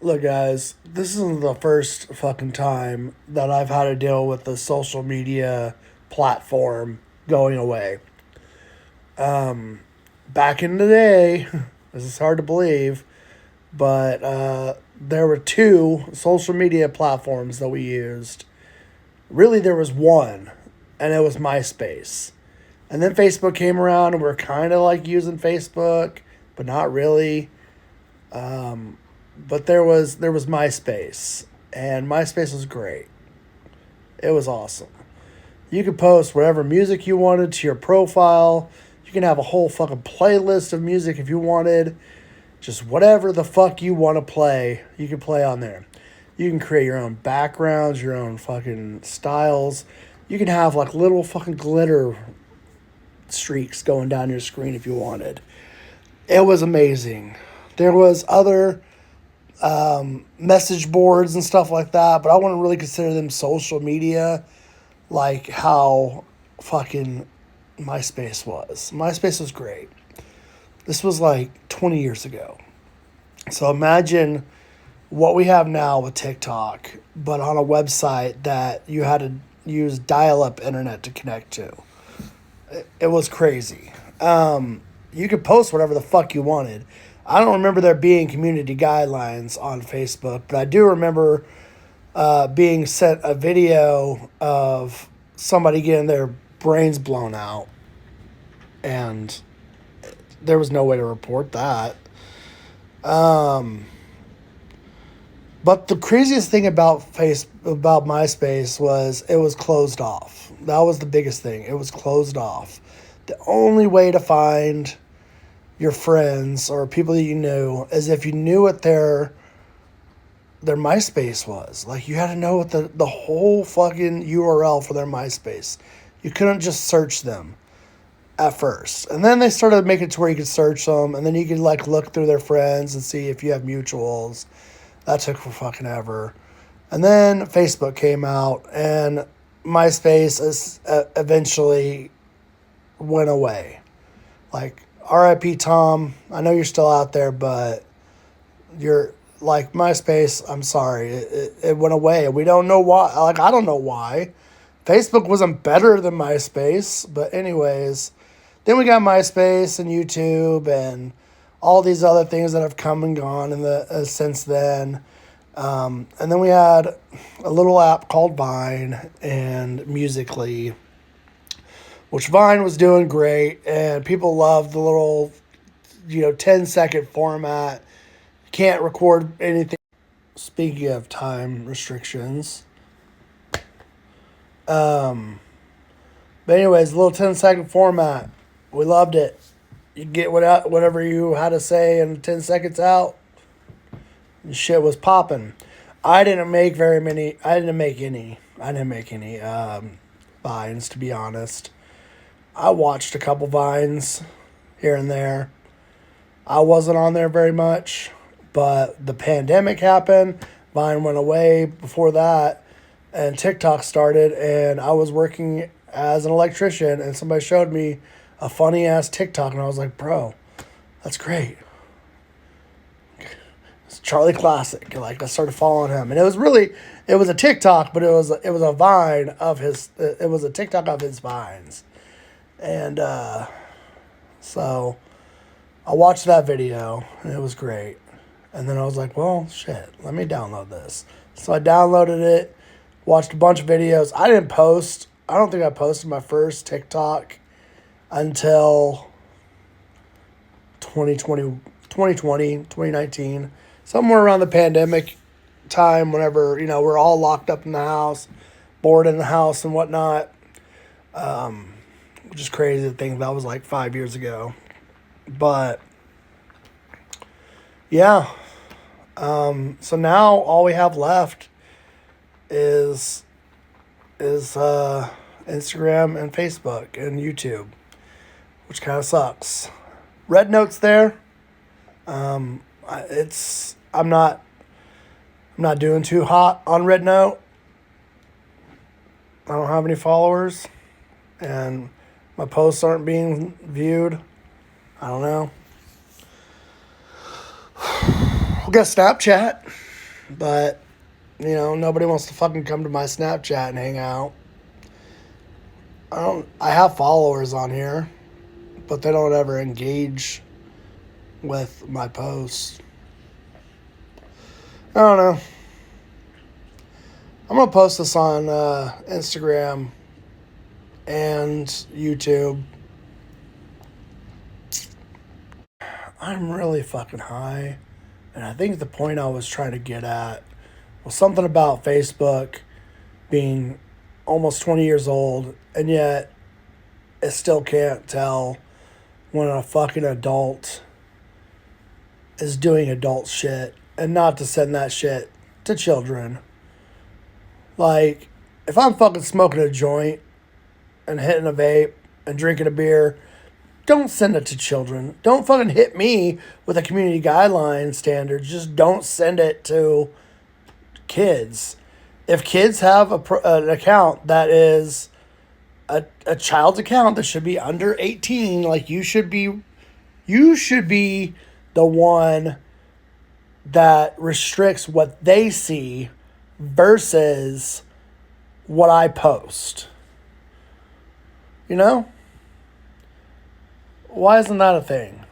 Look, guys, this isn't the first fucking time that I've had to deal with the social media platform going away. Back in the day, this is hard to believe, but there were two social media platforms that we used. Really, there was one, and it was MySpace. And then Facebook came around, and we're kind of like using Facebook, but not really. But there was MySpace, and MySpace was great. It was awesome. You could post whatever music you wanted to your profile. You can have a whole fucking playlist of music if you wanted. Just whatever the fuck you want to play, you can play on there. You can create your own backgrounds, your own fucking styles. You can have like little fucking glitter streaks going down your screen if you wanted. It was amazing. There was other message boards and stuff like that, but I wouldn't really consider them social media like how fucking MySpace was. MySpace was great. This was like 20 years ago. So imagine what we have now with TikTok, but on a website that you had to use dial-up internet to connect to. It was crazy. You could post whatever the fuck you wanted. I don't remember there being community guidelines on Facebook, but I do remember being sent a video of somebody getting their brains blown out, and there was no way to report that. But the craziest thing about MySpace was it was closed off. That was the biggest thing. It was closed off. The only way to find your friends or people that you knew is if you knew what their MySpace was. Like, you had to know what the whole fucking URL for their MySpace. You couldn't just search them at first. And then they started making it to where you could search them, and then you could like look through their friends and see if you have mutuals. That took for fucking ever. And then Facebook came out, and MySpace eventually went away. Like, R.I.P. Tom, I know you're still out there, but you're like MySpace. I'm sorry, it went away. We don't know why. Like, I don't know why. Facebook wasn't better than MySpace, but anyways, then we got MySpace and YouTube and all these other things that have come and gone since then. And then we had a little app called Vine and Musical.ly, which Vine was doing great, and people loved the little, 10-second format. Can't record anything. Speaking of time restrictions. But anyways, a little 10-second format. We loved it. You get whatever you had to say in 10 seconds out. And shit was popping. I didn't make any Vines, to be honest. I watched a couple Vines here and there. I wasn't on there very much, but the pandemic happened. Vine went away before that, and TikTok started, and I was working as an electrician, and somebody showed me a funny-ass TikTok, and I was like, bro, that's great. It's Charlie Classic. Like, I started following him, and it was a TikTok, but it was a Vine of his, it was a TikTok of his Vines. And so I watched that video, and it was great. And then I was like, well, shit, let me download this. So I downloaded it, watched a bunch of videos. I didn't post. I don't think I posted my first TikTok until 2019, somewhere around the pandemic time, whenever, we're all locked up in the house, bored in the house and whatnot. Which is crazy to think that was like 5 years ago. But yeah. So now all we have left is Instagram and Facebook and YouTube, which kind of sucks. Red Note's there. I'm not doing too hot on Red Note. I don't have any followers, and my posts aren't being viewed. I don't know. We got Snapchat. But, nobody wants to fucking come to my Snapchat and hang out. I have followers on here, but they don't ever engage with my posts. I don't know. I'm going to post this on Instagram and YouTube. I'm really fucking high. And I think the point I was trying to get at was something about Facebook being almost 20 years old, and yet it still can't tell when a fucking adult is doing adult shit, and not to send that shit to children. Like, if I'm fucking smoking a joint and hitting a vape and drinking a beer, don't send it to children. Don't fucking hit me with a community guideline standard. Just don't send it to kids. If kids have an account that is a child's account that should be under 18, like you should be the one that restricts what they see versus what I post. You know? Why isn't that a thing?